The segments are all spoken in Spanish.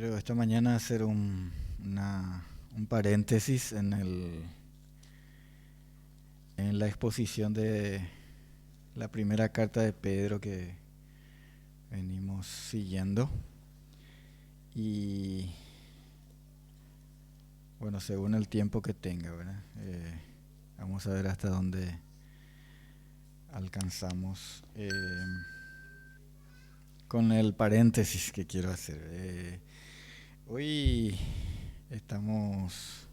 Quiero esta mañana hacer un paréntesis en la exposición de la primera carta de Pedro que venimos siguiendo. Y bueno, según el tiempo que tenga, ¿verdad? Vamos a ver hasta dónde alcanzamos con el paréntesis que quiero hacer. Hoy estamos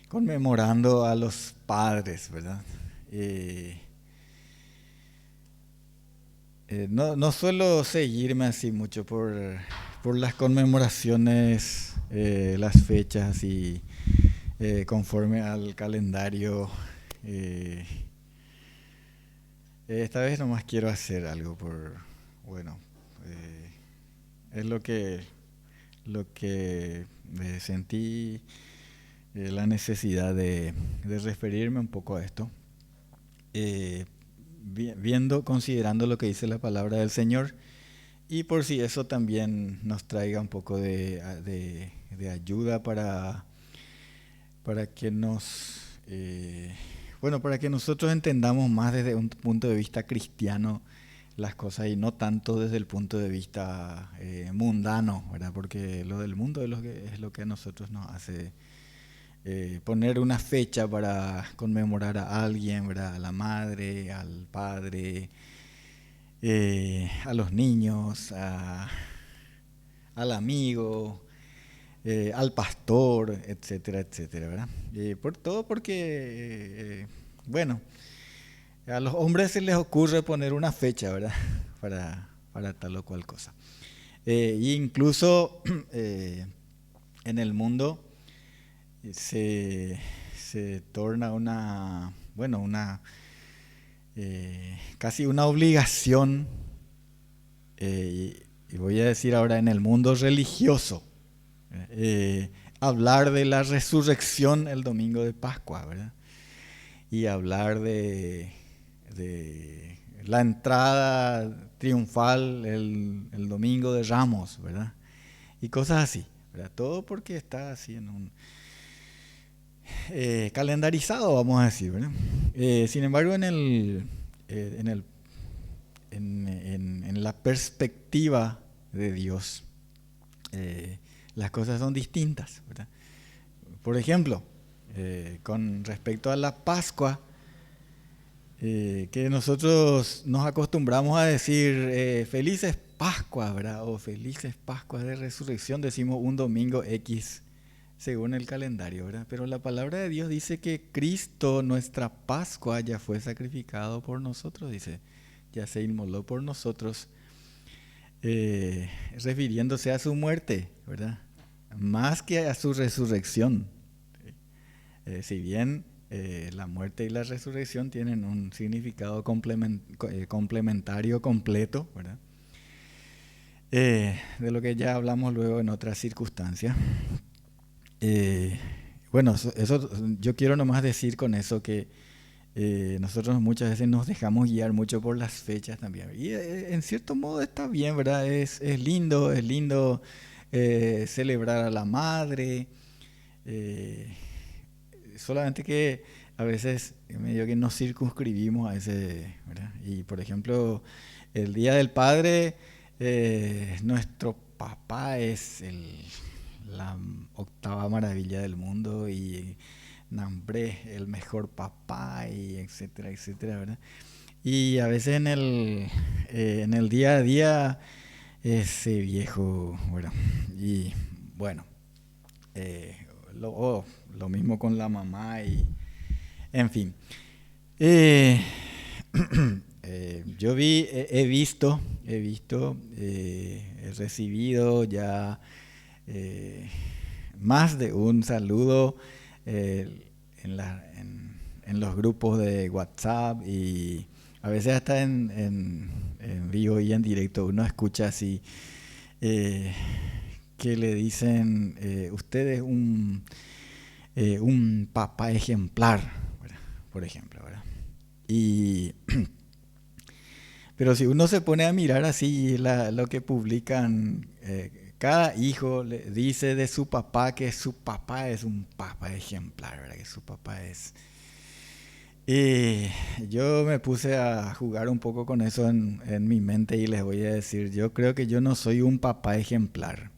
conmemorando a los padres, ¿verdad? Eh, no suelo seguirme así mucho por las conmemoraciones, las fechas así, conforme al calendario. eh, Esta vez nomás quiero hacer algo bueno, es lo que sentí la necesidad de referirme un poco a esto, eh, considerando lo que dice la palabra del Señor, y por si eso también nos traiga un poco de ayuda para que para que nosotros entendamos más desde un punto de vista cristiano las cosas y no tanto desde el punto de vista mundano, ¿verdad? Porque lo del mundo es lo que a nosotros nos hace poner una fecha para conmemorar a alguien, ¿verdad? A la madre, al padre, a los niños, al amigo, al pastor, etcétera, etcétera, ¿verdad? Por todo porque, bueno, a los hombres se les ocurre poner una fecha, ¿verdad? Para tal o cual cosa. Y incluso en el mundo se, se torna casi una obligación, y voy a decir ahora en el mundo religioso, hablar de la resurrección el domingo de Pascua, ¿verdad? Y hablar de la entrada triunfal el domingo de Ramos, ¿verdad? Y cosas así, ¿verdad? Todo porque está así en un calendarizado, vamos a decir, ¿verdad? Sin embargo, en el, en la perspectiva de Dios, las cosas son distintas, ¿verdad? Por ejemplo, con respecto a la Pascua, que nosotros nos acostumbramos a decir felices Pascuas, ¿verdad? O felices Pascuas de Resurrección, decimos un domingo X según el calendario, ¿verdad? Pero la palabra de Dios dice que Cristo, nuestra Pascua, ya fue sacrificado por nosotros, dice, ya se inmoló por nosotros, refiriéndose a su muerte, ¿verdad? Más que a su resurrección. Si bien la muerte y la resurrección tienen un significado complementario completo, ¿verdad? De lo que ya hablamos luego en otras circunstancias. Eh, bueno, eso yo quiero nomás decir con eso que nosotros muchas veces nos dejamos guiar mucho por las fechas también. Y en cierto modo está bien, ¿verdad? Es lindo celebrar a la madre. eh, Solamente que a veces medio que nos circunscribimos a ese, ¿verdad? Y por ejemplo, el Día del Padre, nuestro papá es la octava maravilla del mundo y nombre el mejor papá y etcétera, etcétera, ¿verdad? Y a veces en el día a día ese viejo, bueno, y bueno, eh, lo mismo con la mamá y en fin. Eh, yo he recibido ya eh, más de un saludo en los grupos de WhatsApp y a veces hasta en vivo y en directo uno escucha así eh, que le dicen, usted es un papá ejemplar, ¿verdad? Por ejemplo, ¿verdad? Y, pero si uno se pone a mirar así lo que publican Cada hijo le dice de su papá que su papá es un papá ejemplar, ¿verdad? Que su papá es... Y yo me puse a jugar un poco con eso en mi mente y les voy a decir, yo creo que yo no soy un papá ejemplar,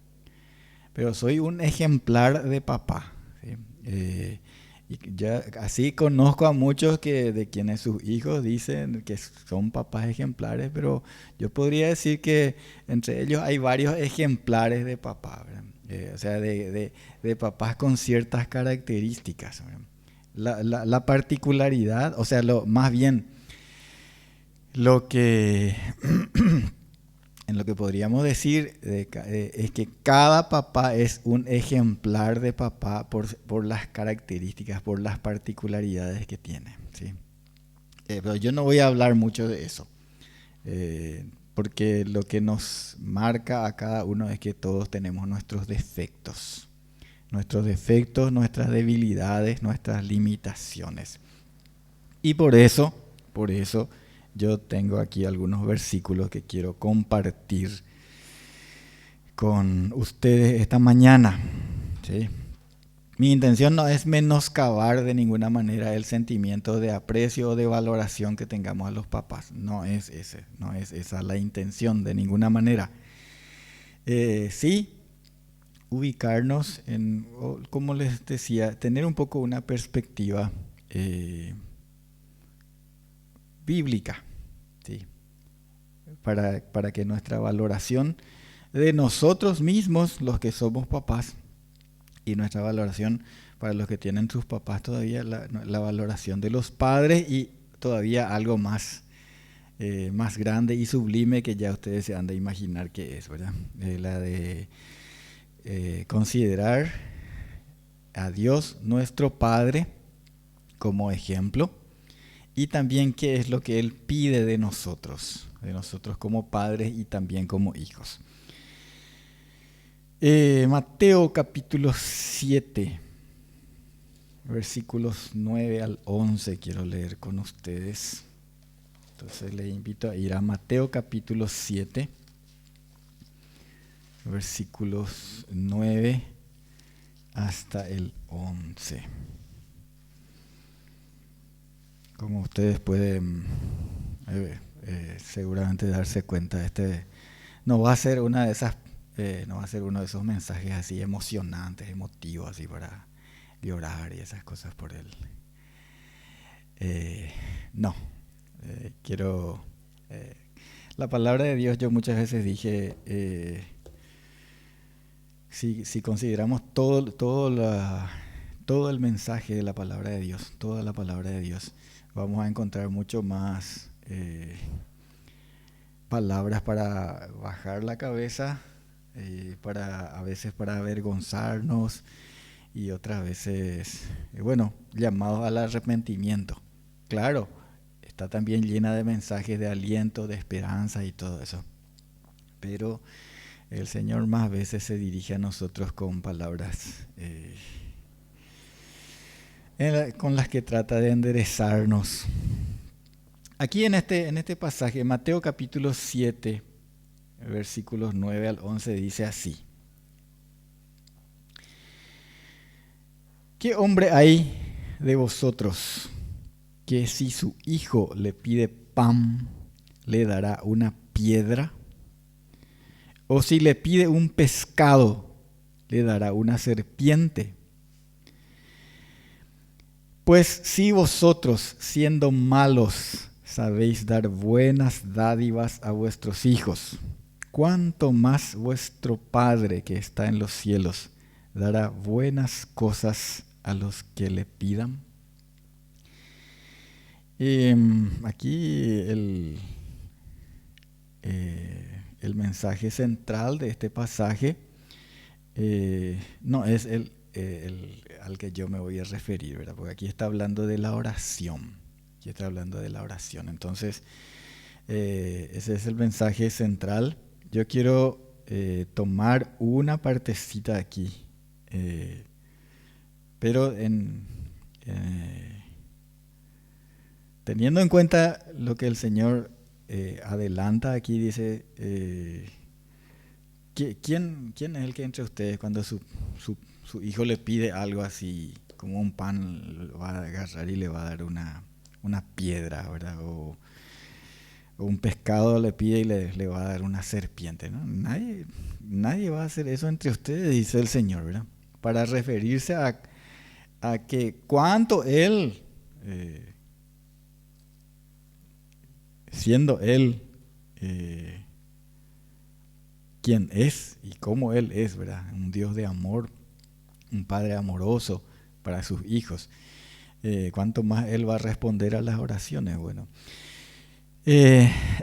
pero soy un ejemplar de papá, ¿sí? Y ya así conozco a muchos que de quienes sus hijos dicen que son papás ejemplares, pero yo podría decir que entre ellos hay varios ejemplares de papá, ¿verdad? O sea, de papás con ciertas características, ¿verdad? La particularidad, o sea, más bien lo que en lo que podríamos decir es que cada papá es un ejemplar de papá por las características, por las particularidades que tiene, ¿sí? Pero yo no voy a hablar mucho de eso, porque lo que nos marca a cada uno es que todos tenemos nuestros defectos, nuestras debilidades, nuestras limitaciones. Y por eso yo tengo aquí algunos versículos que quiero compartir con ustedes esta mañana, ¿sí? Mi intención no es menoscabar de ninguna manera el sentimiento de aprecio o de valoración que tengamos a los papás. No es esa la intención de ninguna manera. Sí, ubicarnos en, como les decía, tener un poco una perspectiva bíblica, ¿sí? Para que nuestra valoración de nosotros mismos, los que somos papás, y nuestra valoración para los que tienen sus papás todavía, la valoración de los padres y todavía algo más, más grande y sublime que ya ustedes se han de imaginar que es, ¿verdad? La de considerar a Dios nuestro Padre como ejemplo y también qué es lo que Él pide de nosotros como padres y también como hijos. Mateo capítulo 7, versículos 9 al 11 quiero leer con ustedes. Entonces les invito a ir a Mateo capítulo 7, versículos 9 hasta el 11. Como ustedes pueden seguramente darse cuenta, no va a ser una de esas no va a ser uno de esos mensajes así emocionantes, emotivos, así para llorar y esas cosas por él. No, quiero... la palabra de Dios, yo muchas veces dije, si consideramos todo el mensaje de la palabra de Dios, toda la palabra de Dios, vamos a encontrar mucho más palabras para bajar la cabeza, a veces para avergonzarnos y otras veces, bueno, llamados al arrepentimiento. Claro, está también llena de mensajes de aliento, de esperanza y todo eso. Pero el Señor más veces se dirige a nosotros con palabras con las que trata de enderezarnos. Aquí en este pasaje, Mateo capítulo 7, versículos 9 al 11, dice así: ¿Qué hombre hay de vosotros que si su hijo le pide pan, le dará una piedra? ¿O si le pide un pescado, le dará una serpiente? Pues si vosotros, siendo malos, sabéis dar buenas dádivas a vuestros hijos, ¿cuánto más vuestro Padre que está en los cielos dará buenas cosas a los que le pidan? Aquí el mensaje central de este pasaje no es al que yo me voy a referir, ¿verdad? Porque aquí está hablando de la oración. Aquí está hablando de la oración. Entonces, ese es el mensaje central. Yo quiero tomar una partecita aquí, pero teniendo en cuenta lo que el Señor adelanta aquí, dice, ¿Quién es el que entre ustedes cuando su hijo le pide algo así, como un pan, lo va a agarrar y le va a dar una piedra, ¿verdad? O un pescado le pide y le va a dar una serpiente, ¿no? Nadie va a hacer eso entre ustedes, dice el Señor, ¿verdad? Para referirse a que cuánto Él, eh, siendo Él, eh, quien es y cómo Él es, ¿verdad? Un Dios de amor, un Padre amoroso para sus hijos. Cuánto más Él va a responder a las oraciones. Bueno,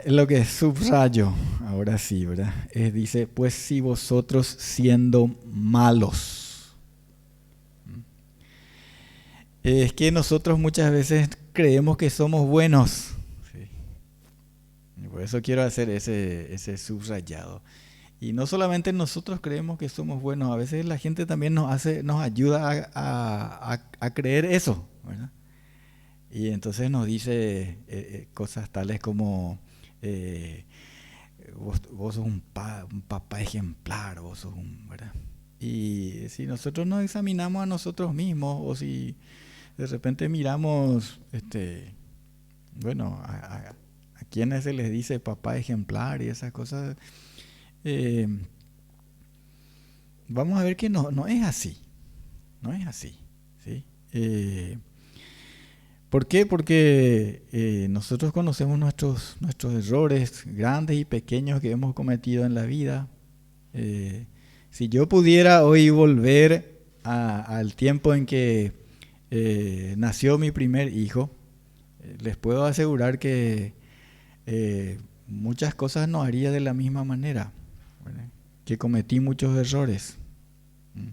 lo que subrayo, ahora sí, ¿verdad? Dice, pues si vosotros siendo malos. Es que nosotros muchas veces creemos que somos buenos. Sí. Y por eso quiero hacer ese subrayado. Y no solamente nosotros creemos que somos buenos, a veces la gente también nos ayuda a creer eso, ¿verdad? Y entonces nos dice cosas tales como eh, vos sos un papá ejemplar, vos sos un, ¿verdad? Y si nosotros nos examinamos a nosotros mismos o si de repente miramos, bueno, a quienes se les dice papá ejemplar y esas cosas, eh, vamos a ver que no es así, no es así, ¿sí? ¿Por qué? Porque nosotros conocemos nuestros errores grandes y pequeños que hemos cometido en la vida. Si yo pudiera hoy volver al tiempo en que nació mi primer hijo, les puedo asegurar que muchas cosas no haría de la misma manera, ¿verdad? Que cometí muchos errores. ¿Mm?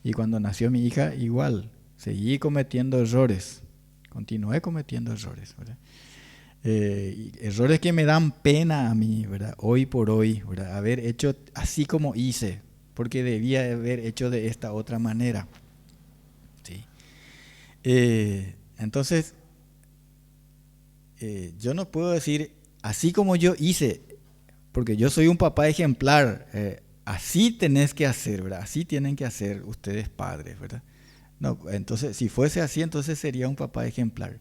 Y cuando nació mi hija, igual, seguí cometiendo errores, continué cometiendo errores, ¿verdad? Errores que me dan pena a mí, ¿verdad? Hoy por hoy, ¿verdad? Haber hecho así como hice, porque debía haber hecho de esta otra manera, ¿sí? Entonces, yo no puedo decir así como yo hice, porque yo soy un papá ejemplar. Así tenés que hacer, ¿verdad? Así tienen que hacer ustedes padres, ¿verdad? No, entonces, si fuese así, entonces sería un papá ejemplar.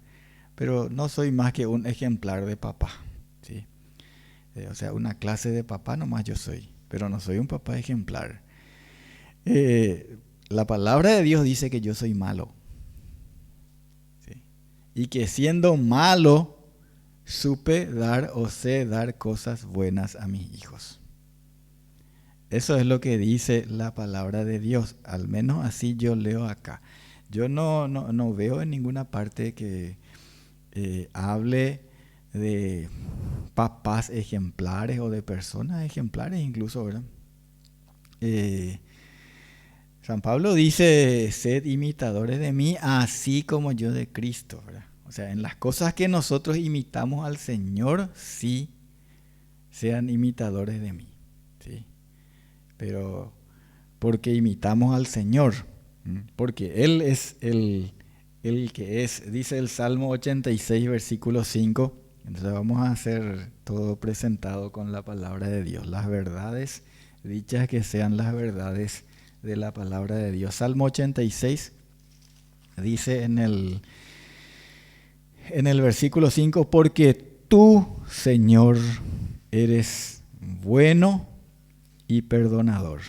Pero no soy más que un ejemplar de papá, ¿sí? O sea, una clase de papá nomás yo soy, pero no soy un papá ejemplar. La palabra de Dios dice que yo soy malo, ¿sí? Y que siendo malo, supe dar o sé dar cosas buenas a mis hijos. Eso es lo que dice la palabra de Dios, al menos así yo leo acá. Yo no veo en ninguna parte que hable de papás ejemplares o de personas ejemplares incluso, ¿verdad? Eh, San Pablo dice, sed imitadores de mí, así como yo de Cristo, ¿verdad? O sea, en las cosas que nosotros imitamos al Señor, sí, sean imitadores de mí, ¿sí? Pero porque imitamos al Señor, porque Él es el que es, dice el Salmo 86, versículo 5. Entonces vamos a hacer todo presentado con la palabra de Dios, las verdades, dichas que sean las verdades de la palabra de Dios. Salmo 86 dice en el versículo 5, porque tú, Señor, eres bueno y perdonador,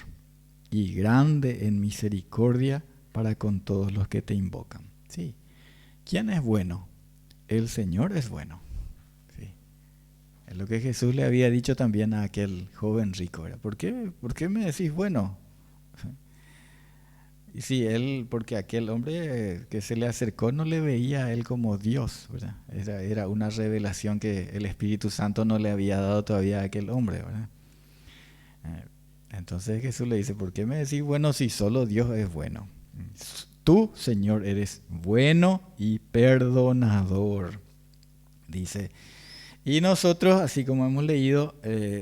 y grande en misericordia para con todos los que te invocan. Sí. ¿Quién es bueno? El Señor es bueno. Sí. Es lo que Jesús le había dicho también a aquel joven rico. ¿Verdad? ¿Por qué me decís bueno? Y sí, porque aquel hombre que se le acercó no le veía a él como Dios, ¿verdad? Era una revelación que el Espíritu Santo no le había dado todavía a aquel hombre, ¿verdad? Eh, Entonces Jesús le dice, ¿por qué me decís bueno si solo Dios es bueno? Tú, Señor, eres bueno y perdonador, dice. Y nosotros, así como hemos leído,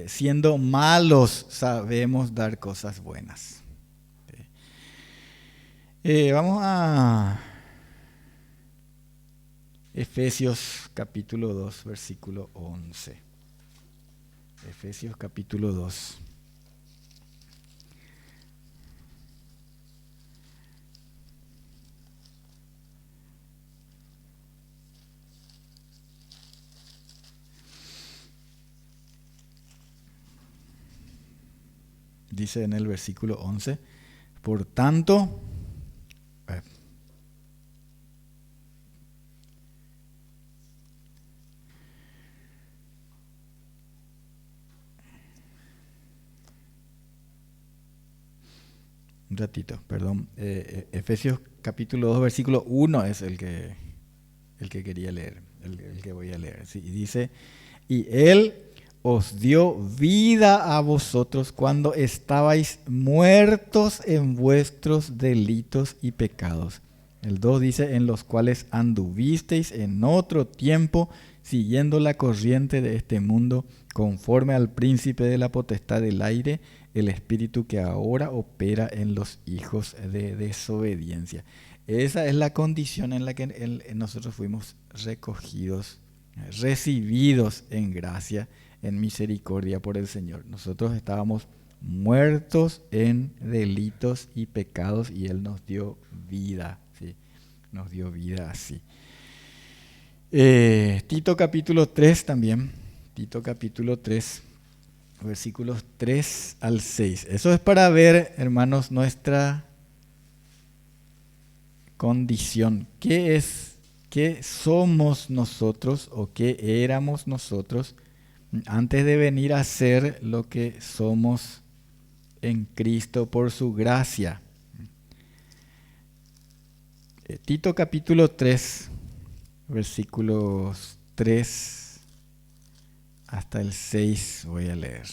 siendo malos, sabemos dar cosas buenas. Vamos a Efesios capítulo 2, versículo 11. Efesios capítulo 2. dice en el versículo 11, por tanto, un ratito, perdón, Efesios capítulo 2, versículo 1 es el que quería leer, el que voy a leer. Sí, y dice, y Él os dio vida a vosotros cuando estabais muertos en vuestros delitos y pecados. El 2 dice, en los cuales anduvisteis en otro tiempo, siguiendo la corriente de este mundo, conforme al príncipe de la potestad del aire, el espíritu que ahora opera en los hijos de desobediencia. Esa es la condición en la que nosotros fuimos recogidos, recibidos en gracia, en misericordia por el Señor. Nosotros estábamos muertos en delitos y pecados y Él nos dio vida, ¿sí? Nos dio vida así. Tito capítulo 3 también, Tito capítulo 3, versículos 3 al 6. Eso es para ver, hermanos, nuestra condición. ¿Qué somos nosotros o qué éramos nosotros antes de venir a ser lo que somos en Cristo por su gracia? Tito capítulo 3, versículos 3 hasta el 6 voy a leer.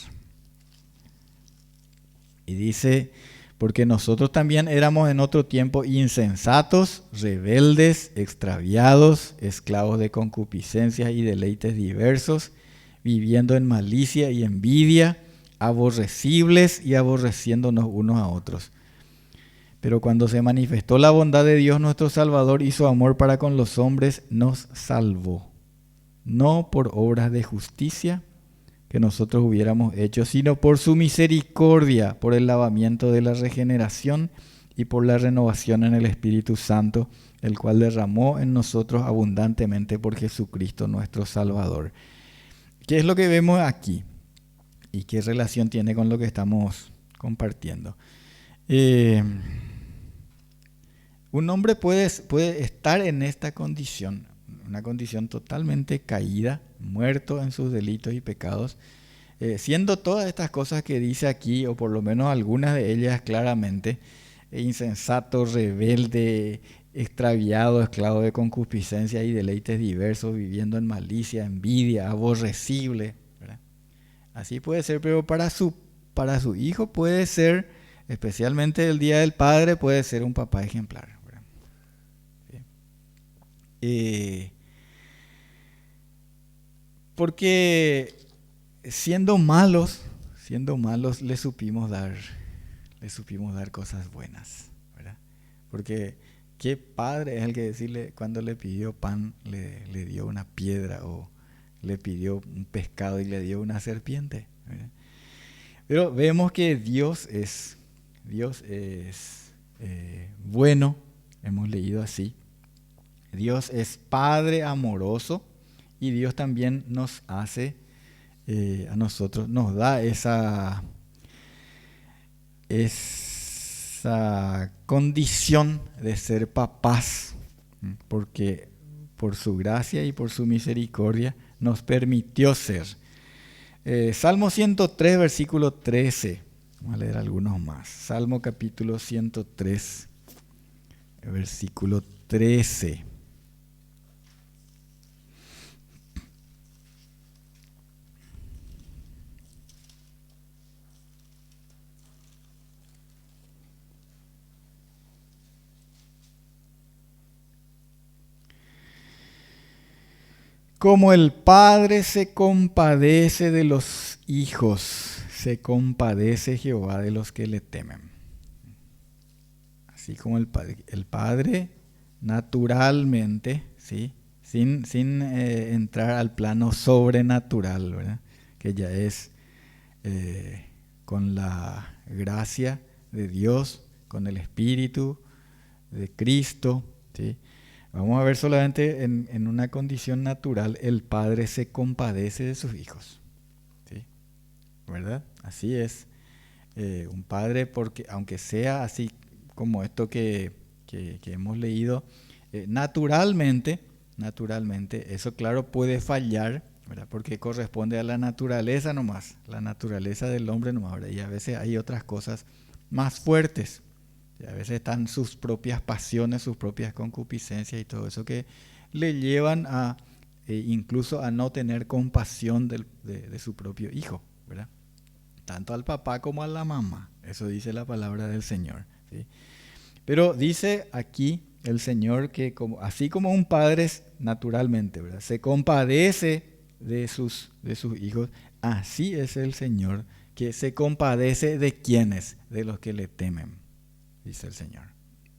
Y dice, porque nosotros también éramos en otro tiempo insensatos, rebeldes, extraviados, esclavos de concupiscencias y deleites diversos, viviendo en malicia y envidia, aborrecibles y aborreciéndonos unos a otros. Pero cuando se manifestó la bondad de Dios nuestro Salvador y su amor para con los hombres, nos salvó, no por obras de justicia que nosotros hubiéramos hecho, sino por su misericordia, por el lavamiento de la regeneración y por la renovación en el Espíritu Santo, el cual derramó en nosotros abundantemente por Jesucristo nuestro Salvador. ¿Qué es lo que vemos aquí? ¿Y qué relación tiene con lo que estamos compartiendo? Un hombre puede estar en esta condición, una condición totalmente caída, muerto en sus delitos y pecados, siendo todas estas cosas que dice aquí, o por lo menos algunas de ellas claramente, insensato, rebelde, extraviado, esclavo de concupiscencia y deleites diversos, viviendo en malicia, envidia, aborrecible, ¿verdad? Así puede ser, pero para su hijo puede ser, especialmente el Día del Padre, puede ser un papá ejemplar, ¿verdad? ¿Sí? Porque siendo malos, le supimos dar cosas buenas, ¿verdad? Porque qué padre es el que decirle cuando le pidió pan le dio una piedra, o le pidió un pescado y le dio una serpiente, ¿verdad? Pero vemos que Dios es bueno, hemos leído así. Dios es Padre amoroso y Dios también nos hace a nosotros, nos da esa condición de ser papás, porque por su gracia y por su misericordia nos permitió ser. Salmo 103, versículo 13. Vamos a leer algunos más. Salmo capítulo 103, versículo 13. Como el Padre se compadece de los hijos, se compadece Jehová de los que le temen. Así como el Padre naturalmente, ¿sí? sin entrar al plano sobrenatural, ¿verdad? Que ya es con la gracia de Dios, con el Espíritu de Cristo, ¿sí? Vamos a ver solamente en una condición natural, el Padre se compadece de sus hijos, ¿sí? ¿Verdad? Así es. Un padre, porque aunque sea así como esto que hemos leído, naturalmente, eso claro puede fallar, ¿verdad? Porque corresponde a la naturaleza nomás, la naturaleza del hombre nomás, ¿verdad? Y a veces hay otras cosas más fuertes. Y a veces están sus propias pasiones, sus propias concupiscencias y todo eso que le llevan a incluso a no tener compasión de su propio hijo, ¿verdad? Tanto al papá como a la mamá. Eso dice la palabra del Señor, ¿sí? Pero dice aquí el Señor que así como un padre naturalmente, ¿verdad?, se compadece de sus hijos, así es el Señor que se compadece de quienes, de los que le temen, dice el Señor,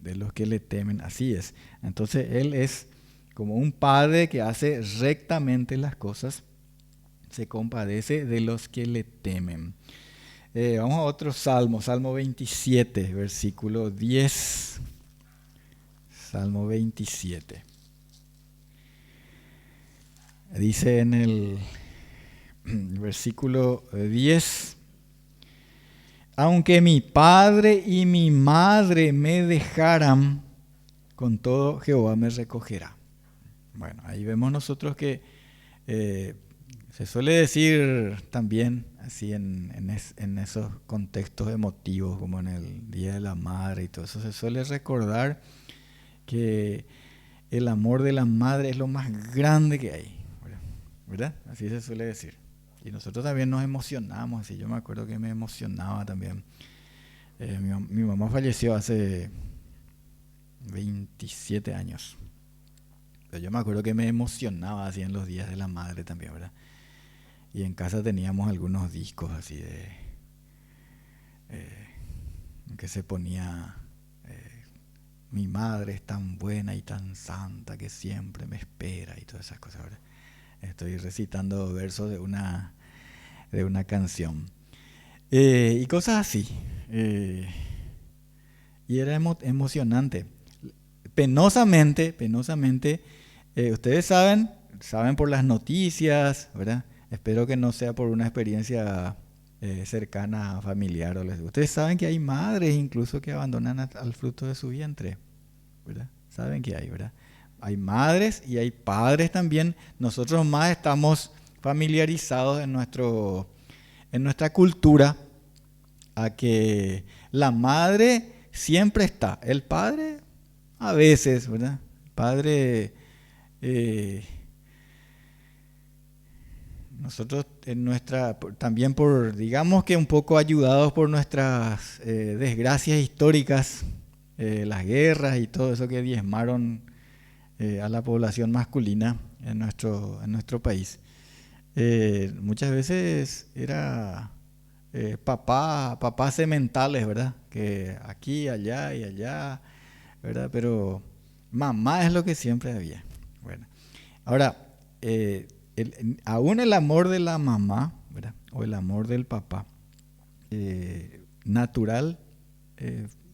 de los que le temen, así es. Entonces Él es como un padre que hace rectamente las cosas, se compadece de los que le temen. Vamos a otro salmo, Salmo 27, versículo 10. Salmo 27. Dice en el versículo 10: aunque mi padre y mi madre me dejaran, con todo Jehová me recogerá. Bueno, ahí vemos nosotros que se suele decir también así en esos contextos emotivos, como en el Día de la Madre y todo eso, se suele recordar que el amor de la madre es lo más grande que hay, ¿verdad? Así se suele decir. Y nosotros también nos emocionamos, así. Yo me acuerdo que me emocionaba también. Mi mamá falleció hace 27 años. Pero yo me acuerdo que me emocionaba así en los días de la madre también, ¿verdad? Y en casa teníamos algunos discos así que se ponía mi madre es tan buena y tan santa que siempre me espera y todas esas cosas, ¿verdad? Estoy recitando versos de una canción. Y cosas así. Y era emocionante. Penosamente, ustedes saben por las noticias, ¿verdad? Espero que no sea por una experiencia cercana, familiar. Ustedes saben que hay madres incluso que abandonan al fruto de su vientre, ¿verdad? Saben que hay, ¿verdad? Hay madres y hay padres también. Nosotros más estamos familiarizados en nuestra cultura a que la madre siempre está. El padre a veces, ¿verdad? El padre, nosotros también digamos que un poco ayudados por nuestras desgracias históricas, las guerras y todo eso que diezmaron a la población masculina en nuestro país. Muchas veces era papás sementales, ¿verdad? Que aquí, allá y allá, ¿verdad? Pero mamá es lo que siempre había. Bueno, ahora, aún el amor de la mamá, ¿verdad?, o el amor del papá, natural,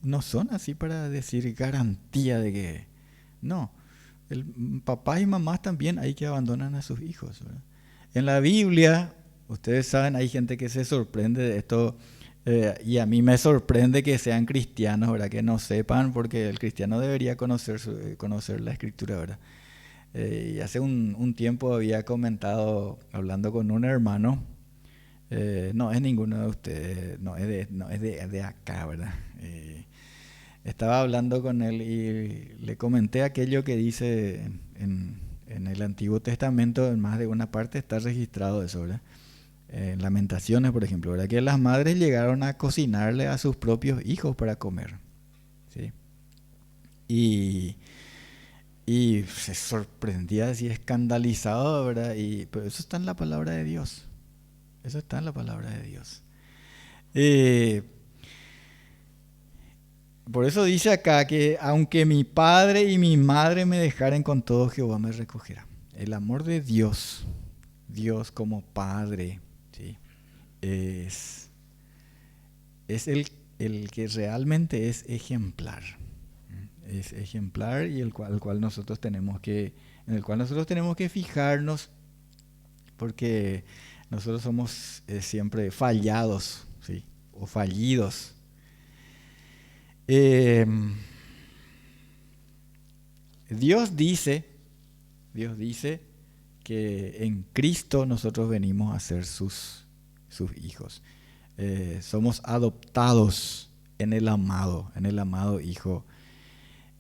no son así para decir garantía de que... No, papás y mamás también hay que abandonan a sus hijos, ¿verdad? En la Biblia, ustedes saben, hay gente que se sorprende de esto, y a mí me sorprende que sean cristianos, ¿verdad?, que no sepan, porque el cristiano debería conocer la Escritura, ¿verdad? Y hace un tiempo había comentado, hablando con un hermano, no es ninguno de ustedes, no es de acá, ¿verdad? Estaba hablando con él y le comenté aquello que dice en el Antiguo Testamento, en más de una parte está registrado eso, ¿verdad? En Lamentaciones, por ejemplo, ¿verdad?, que las madres llegaron a cocinarle a sus propios hijos para comer, ¿sí? Y se sorprendía así, escandalizado, ¿verdad? Pero eso está en la palabra de Dios. Eso está en la palabra de Dios. Por eso dice acá que aunque mi padre y mi madre me dejaren, con todo Jehová me recogerá. El amor de Dios, Dios como Padre, ¿sí?, es el que realmente es ejemplar. Es ejemplar y en el cual nosotros tenemos que fijarnos, porque nosotros somos siempre fallados, ¿sí? o fallidos. Eh, Dios dice que en Cristo nosotros venimos a ser sus hijos. Somos adoptados en el amado Hijo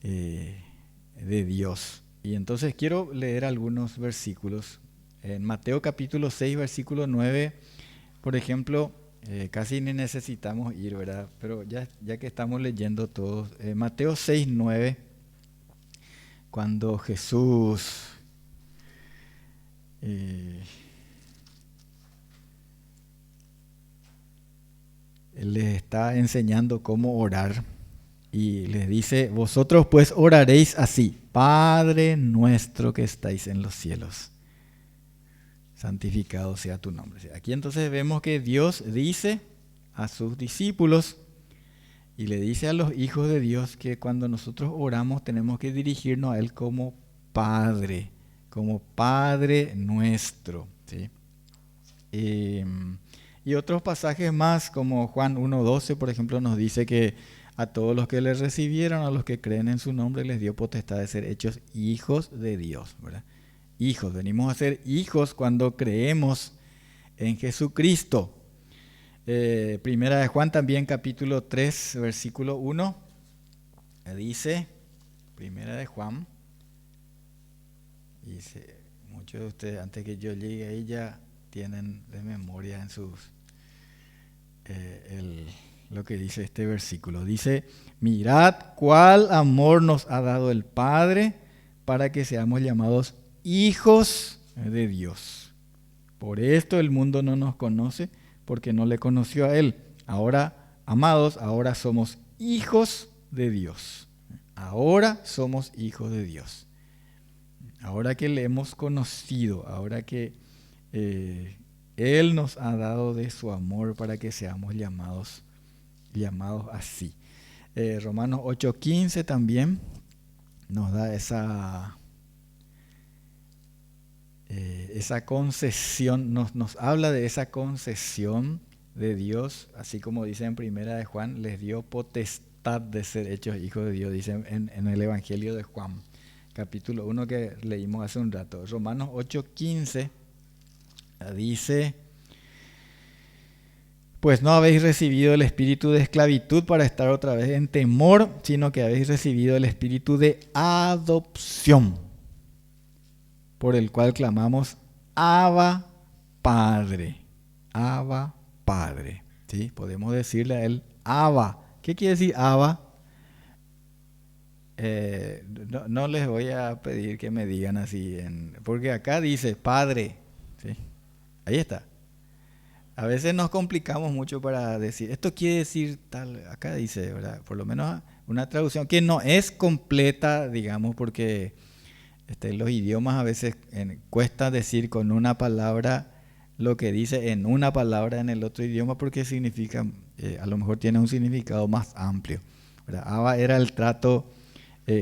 de Dios. Y entonces quiero leer algunos versículos. En Mateo capítulo 6, versículo 9, por ejemplo, casi ni necesitamos ir, ¿verdad? Pero ya que estamos leyendo todos, Mateo 6, 9, cuando Jesús les está enseñando cómo orar y les dice: vosotros pues oraréis así: Padre nuestro que estáis en los cielos, santificado sea tu nombre. Aquí entonces vemos que Dios dice a sus discípulos y le dice a los hijos de Dios que cuando nosotros oramos tenemos que dirigirnos a Él como Padre nuestro, ¿sí? Y otros pasajes más, como Juan 1:12, por ejemplo, nos dice que a todos los que le recibieron, a los que creen en su nombre, les dio potestad de ser hechos hijos de Dios, ¿verdad? Hijos, venimos a ser hijos cuando creemos en Jesucristo. Primera de Juan también, capítulo 3, versículo 1, dice, Primera de Juan, dice, muchos de ustedes antes que yo llegue ahí ya tienen de memoria en sus lo que dice este versículo. Dice: mirad cuál amor nos ha dado el Padre para que seamos llamados hijos de Dios. Por esto el mundo no nos conoce, porque no le conoció a Él. Ahora, amados, ahora somos hijos de Dios. Ahora somos hijos de Dios. Ahora que le hemos conocido, ahora que Él nos ha dado de su amor para que seamos llamados así. Romanos 8:15 también nos da esa concesión, nos habla de esa concesión de Dios, así como dice en Primera de Juan, les dio potestad de ser hechos hijos de Dios, dice en el Evangelio de Juan, capítulo 1 que leímos hace un rato. Romanos 8:15 dice: pues no habéis recibido el espíritu de esclavitud para estar otra vez en temor, sino que habéis recibido el espíritu de adopción, por el cual clamamos: Abba, Padre. Abba, Padre. ¿Sí? Podemos decirle a Él, Abba. ¿Qué quiere decir Abba? No les voy a pedir que me digan así, porque acá dice Padre. ¿Sí? Ahí está. A veces nos complicamos mucho para decir, esto quiere decir tal, acá dice, ¿verdad? Por lo menos una traducción que no es completa, digamos, porque los idiomas a veces cuesta decir con una palabra lo que dice en una palabra en el otro idioma, porque significa, a lo mejor tiene un significado más amplio, ¿verdad? Abba era el trato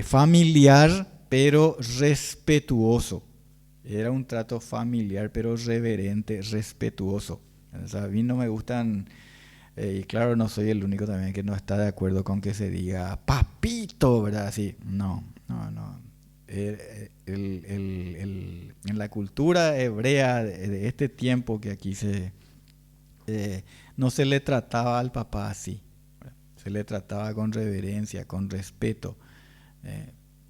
familiar, pero respetuoso. Era un trato familiar, pero reverente, respetuoso. O sea, a mí no me gustan, y claro, no soy el único también que no está de acuerdo con que se diga papito, ¿verdad? Así, no. En la cultura hebrea de este tiempo que aquí no se le trataba al papá así, ¿verdad? Se le trataba con reverencia, con respeto,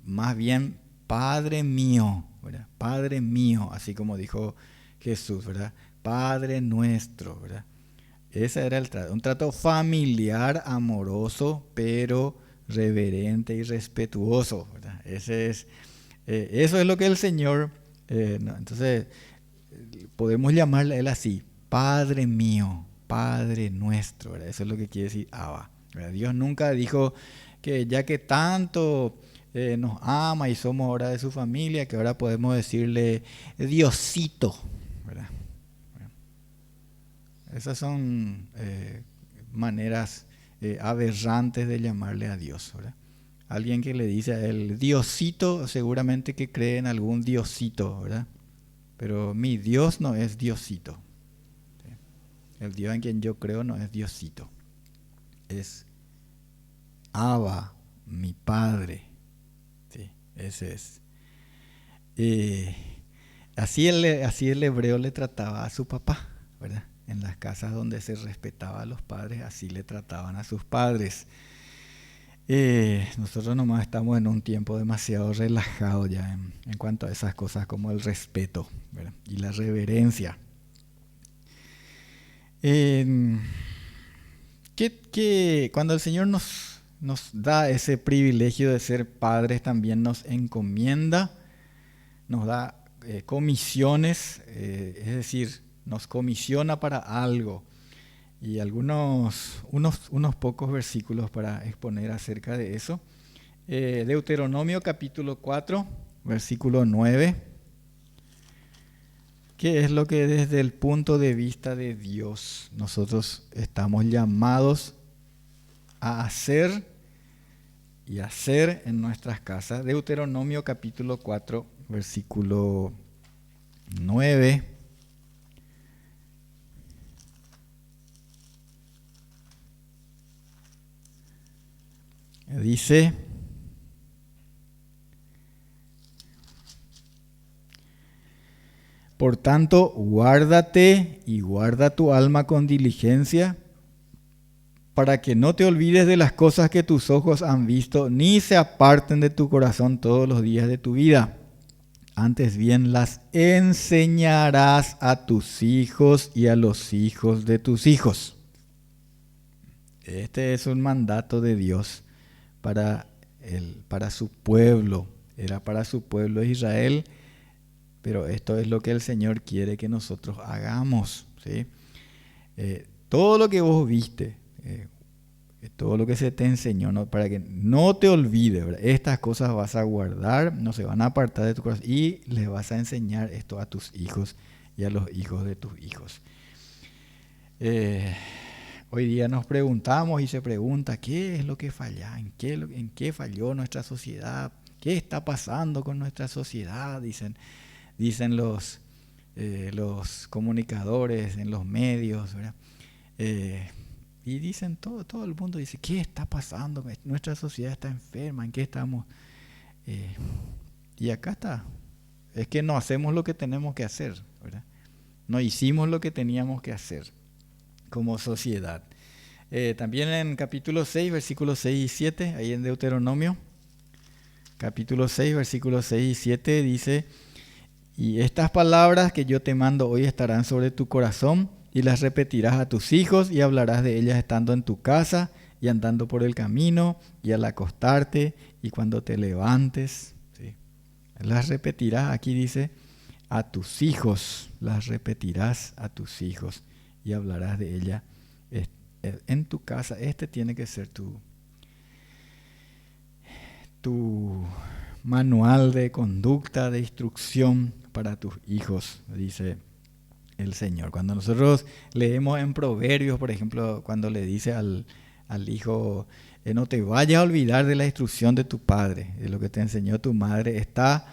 más bien Padre mío, ¿verdad? Padre mío, así como dijo Jesús, ¿verdad? Padre nuestro, ¿verdad? Ese era el trato, un trato familiar, amoroso, pero reverente y respetuoso, ¿verdad? Eso es lo que el Señor, no, entonces podemos llamarle a Él así, Padre mío, Padre nuestro, ¿verdad? Eso es lo que quiere decir Abba, ¿verdad? Dios nunca dijo que ya que tanto nos ama y somos ahora de su familia, que ahora podemos decirle Diosito, ¿verdad? Esas son maneras aberrantes de llamarle a Dios, ¿verdad? Alguien que le dice a Él Diosito, seguramente que cree en algún Diosito, ¿verdad? Pero mi Dios no es Diosito. ¿Sí? El Dios en quien yo creo no es Diosito. es Abba, mi Padre. Sí, ese es. Eh, así el hebreo le trataba a su papá, ¿verdad? En las casas donde se respetaba a los padres, así le trataban a sus padres. Nosotros nomás estamos en un tiempo demasiado relajado ya en cuanto a esas cosas como el respeto, ¿verdad? Y la reverencia. Eh, cuando el Señor nos da ese privilegio de ser padres, también nos encomienda, nos da comisiones, es decir, nos comisiona para algo. Y unos pocos versículos para exponer acerca de eso. Deuteronomio capítulo 4, versículo 9, que es lo que desde el punto de vista de Dios nosotros estamos llamados a hacer y hacer en nuestras casas. Deuteronomio capítulo 4, versículo 9. Dice: por tanto, guárdate y guarda tu alma con diligencia, para que no te olvides de las cosas que tus ojos han visto, ni se aparten de tu corazón todos los días de tu vida. Antes bien las enseñarás a tus hijos y a los hijos de tus hijos. Este es un mandato de Dios para su pueblo. Era para su pueblo Israel, pero esto es lo que el Señor quiere que nosotros hagamos, ¿sí? Todo lo que vos viste, todo lo que se te enseñó, ¿no? Para que no te olvides, ¿verdad? Estas cosas vas a guardar, no se van a apartar de tu corazón, y les vas a enseñar esto a tus hijos y a los hijos de tus hijos. Hoy día nos preguntamos y se pregunta: ¿qué es lo que falla? ¿En qué falló nuestra sociedad? ¿Qué está pasando con nuestra sociedad? Dicen los comunicadores en los medios, ¿verdad? Y dicen, todo el mundo dice: ¿qué está pasando? Nuestra sociedad está enferma, ¿en qué estamos? Y acá está. Es que no hacemos lo que tenemos que hacer, ¿verdad? No hicimos lo que teníamos que hacer como sociedad. También en capítulo 6, versículos 6 y 7, ahí en Deuteronomio, capítulo 6, versículos 6 y 7 dice: y estas palabras que yo te mando hoy estarán sobre tu corazón, y las repetirás a tus hijos, y hablarás de ellas estando en tu casa, y andando por el camino, y al acostarte, y cuando te levantes. ¿Sí? Las repetirás, aquí dice, a tus hijos, las repetirás a tus hijos, y hablarás de ellas en tu casa. Este tiene que ser tu manual de conducta, de instrucción para tus hijos, dice el Señor. Cuando nosotros leemos en Proverbios, por ejemplo, cuando le dice al hijo: no te vayas a olvidar de la instrucción de tu padre, de lo que te enseñó tu madre, está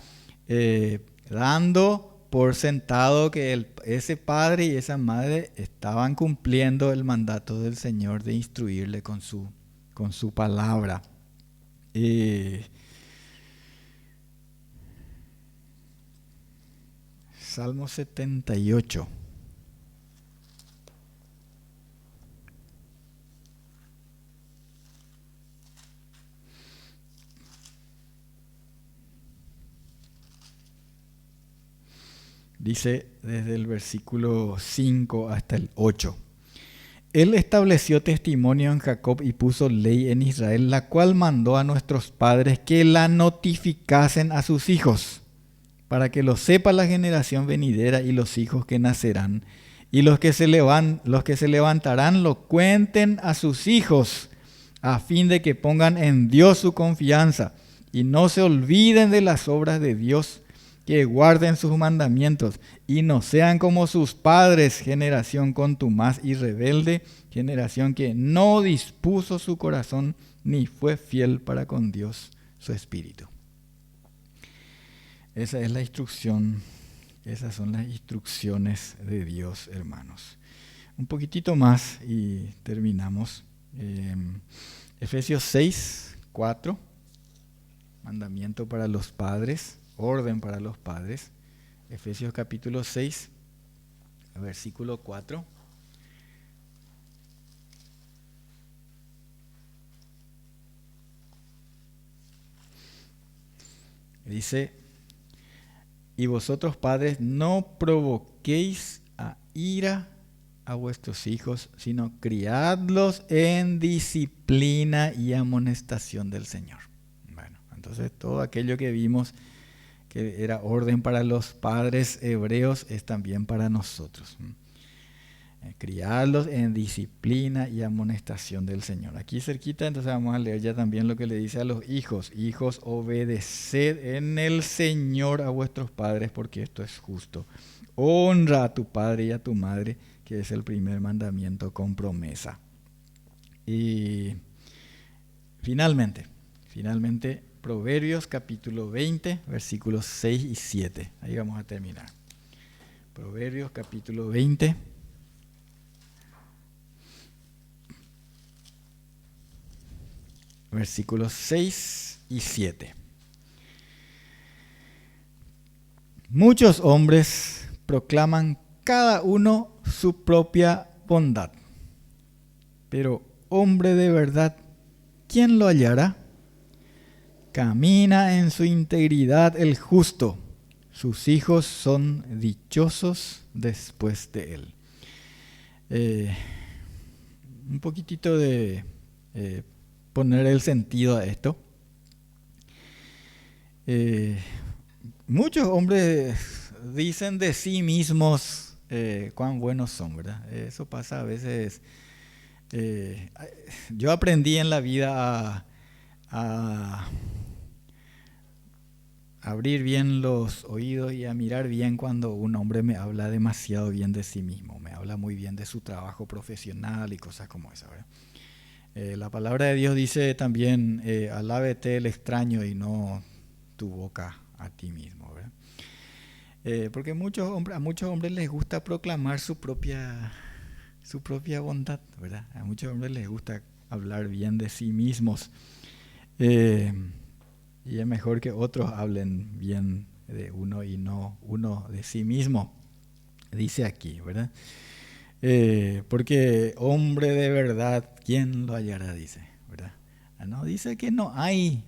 dando por sentado que ese padre y esa madre estaban cumpliendo el mandato del Señor de instruirle con su palabra. Salmo 78. Dice desde el versículo 5 hasta el 8. Él estableció testimonio en Jacob y puso ley en Israel, la cual mandó a nuestros padres que la notificasen a sus hijos, para que lo sepa la generación venidera y los hijos que nacerán, y los que se levantarán lo cuenten a sus hijos, a fin de que pongan en Dios su confianza y no se olviden de las obras de Dios, que guarden sus mandamientos y no sean como sus padres, generación contumaz y rebelde, generación que no dispuso su corazón ni fue fiel para con Dios su espíritu. Esa es la instrucción, esas son las instrucciones de Dios, hermanos. Un poquitito más y terminamos. Efesios 6, 4, mandamiento para los padres, orden para los padres. Efesios capítulo 6, versículo 4. Dice: y vosotros padres no provoquéis a ira a vuestros hijos, sino criadlos en disciplina y amonestación del Señor. Bueno, entonces todo aquello que vimos que era orden para los padres hebreos es también para nosotros. Criarlos en disciplina y amonestación del Señor. Aquí cerquita, entonces vamos a leer ya también lo que le dice a los hijos. Hijos, obedeced en el Señor a vuestros padres, porque esto es justo. Honra a tu padre y a tu madre, que es el primer mandamiento con promesa. Y finalmente, Proverbios capítulo 20, versículos 6 y 7. Ahí vamos a terminar. Proverbios capítulo 20. Versículos 6 y 7. Muchos hombres proclaman cada uno su propia bondad, pero hombre de verdad, ¿quién lo hallará? Camina en su integridad el justo, sus hijos son dichosos después de él. Un poquitito de poner el sentido a esto. Muchos hombres dicen de sí mismos cuán buenos son, ¿verdad? Eso pasa a veces. Yo aprendí en la vida a abrir bien los oídos y a mirar bien cuando un hombre me habla demasiado bien de sí mismo, me habla muy bien de su trabajo profesional y cosas como esa, ¿verdad? La palabra de Dios dice también, alábete el extraño y no tu boca a ti mismo, ¿verdad? Porque a muchos hombres les gusta proclamar su propia bondad, ¿verdad? A muchos hombres les gusta hablar bien de sí mismos. Y es mejor que otros hablen bien de uno y no uno de sí mismo, dice aquí, ¿verdad? Porque hombre de verdad, ¿quién lo hallará? Dice, ¿verdad? No dice que no hay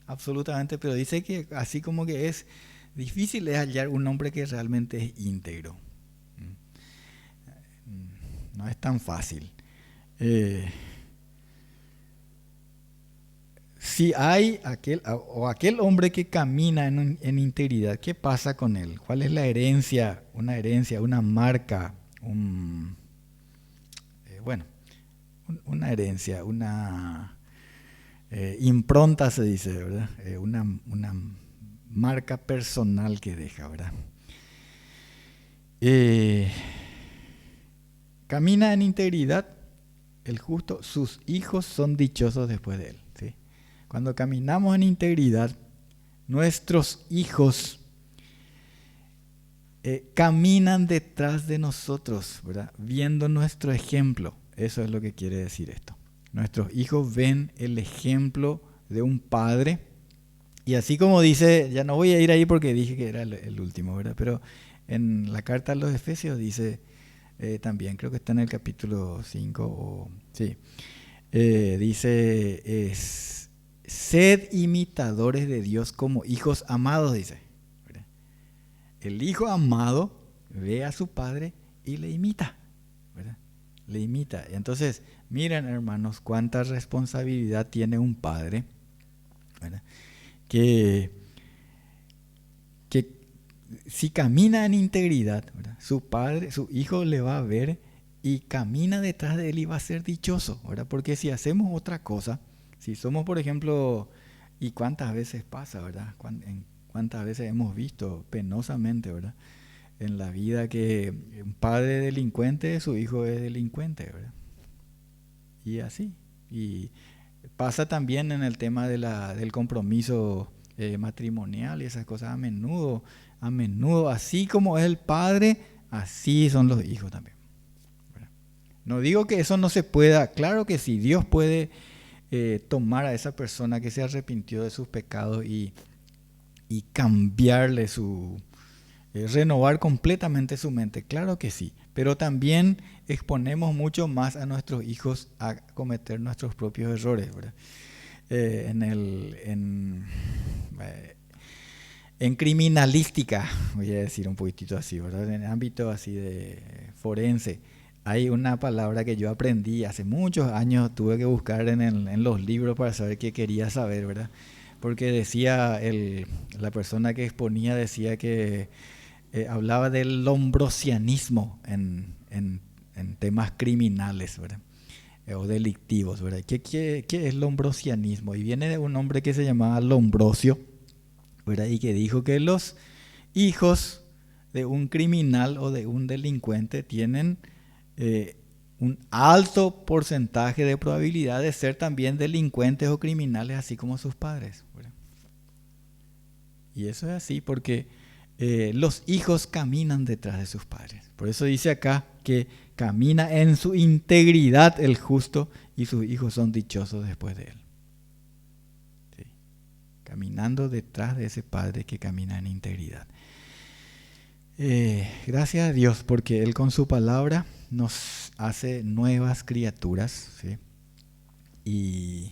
absolutamente, pero dice que así como que es difícil es hallar un hombre que realmente es íntegro. No es tan fácil. Si hay aquel hombre que camina en integridad, ¿qué pasa con él? ¿Cuál es la herencia? Una marca, una herencia, una impronta se dice, ¿verdad? Una marca personal que deja, ¿verdad? Camina en integridad, el justo, sus hijos son dichosos después de él, ¿sí? Cuando caminamos en integridad, nuestros hijos caminan detrás de nosotros, ¿verdad? Viendo nuestro ejemplo. Eso es lo que quiere decir esto. Nuestros hijos ven el ejemplo de un padre. Y así como dice, ya no voy a ir ahí porque dije que era el último, ¿verdad? Pero en la carta a los Efesios dice también, creo que está en el capítulo 5, sí, dice, sed imitadores de Dios como hijos amados, dice, ¿verdad? El hijo amado ve a su padre y le imita, ¿verdad? Le imita. Entonces, miren, hermanos, cuánta responsabilidad tiene un padre, ¿verdad? Que si camina en integridad, ¿verdad? Su hijo le va a ver y camina detrás de él y va a ser dichoso, ¿verdad? Porque si hacemos otra cosa, si somos, por ejemplo, y cuántas veces pasa, ¿verdad? Cuántas veces hemos visto penosamente, ¿verdad? En la vida que un padre delincuente, su hijo es delincuente, ¿verdad? Y así. Y pasa también en el tema del compromiso matrimonial y esas cosas a menudo, así como es el padre, así son los hijos también, ¿verdad? No digo que eso no se pueda, claro que sí, Dios puede tomar a esa persona que se arrepintió de sus pecados y cambiarle renovar completamente su mente, claro que sí, pero también exponemos mucho más a nuestros hijos a cometer nuestros propios errores, ¿verdad? Eh, en el, en, eh, en criminalística, voy a decir un poquitito así, ¿verdad? En el ámbito así de forense, hay una palabra que yo aprendí hace muchos años, tuve que buscar en los libros para saber qué quería saber, ¿verdad? Porque decía, la persona que exponía decía que hablaba del lombrosianismo en temas criminales, ¿verdad? O delictivos, ¿verdad? ¿Qué es lombrosianismo? Y viene de un hombre que se llamaba Lombrosio, ¿verdad? Y que dijo que los hijos de un criminal o de un delincuente tienen un alto porcentaje de probabilidad de ser también delincuentes o criminales, así como sus padres, ¿verdad? Y eso es así porque los hijos caminan detrás de sus padres. Por eso dice acá que camina en su integridad el justo y sus hijos son dichosos después de él. ¿Sí? Caminando detrás de ese padre que camina en integridad. Gracias a Dios porque Él con su palabra nos hace nuevas criaturas, ¿sí? Y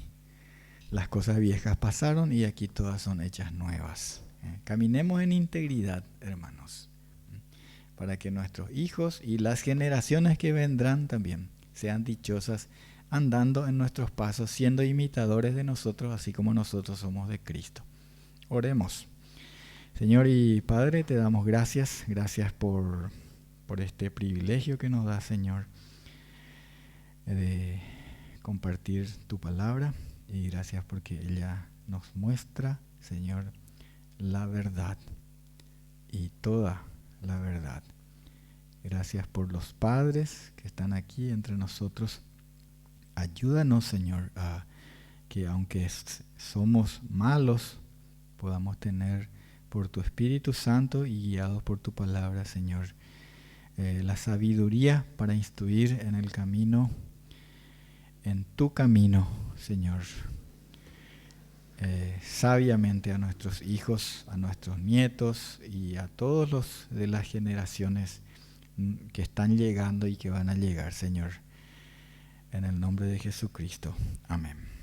las cosas viejas pasaron y aquí todas son hechas nuevas. Caminemos en integridad, hermanos, para que nuestros hijos y las generaciones que vendrán también sean dichosas andando en nuestros pasos, siendo imitadores de nosotros, así como nosotros somos de Cristo. Oremos. Señor y Padre, te damos gracias por este privilegio que nos da, Señor, de compartir tu palabra, y gracias porque ella nos muestra, Señor, la verdad y toda la verdad. Gracias por los padres que están aquí entre nosotros. Ayúdanos, Señor, a que aunque somos malos, podamos tener por tu Espíritu Santo y guiados por tu palabra, Señor, la sabiduría para instruir en el camino, en tu camino, Señor, sabiamente a nuestros hijos, a nuestros nietos y a todos los de las generaciones que están llegando y que van a llegar, Señor. En el nombre de Jesucristo. Amén.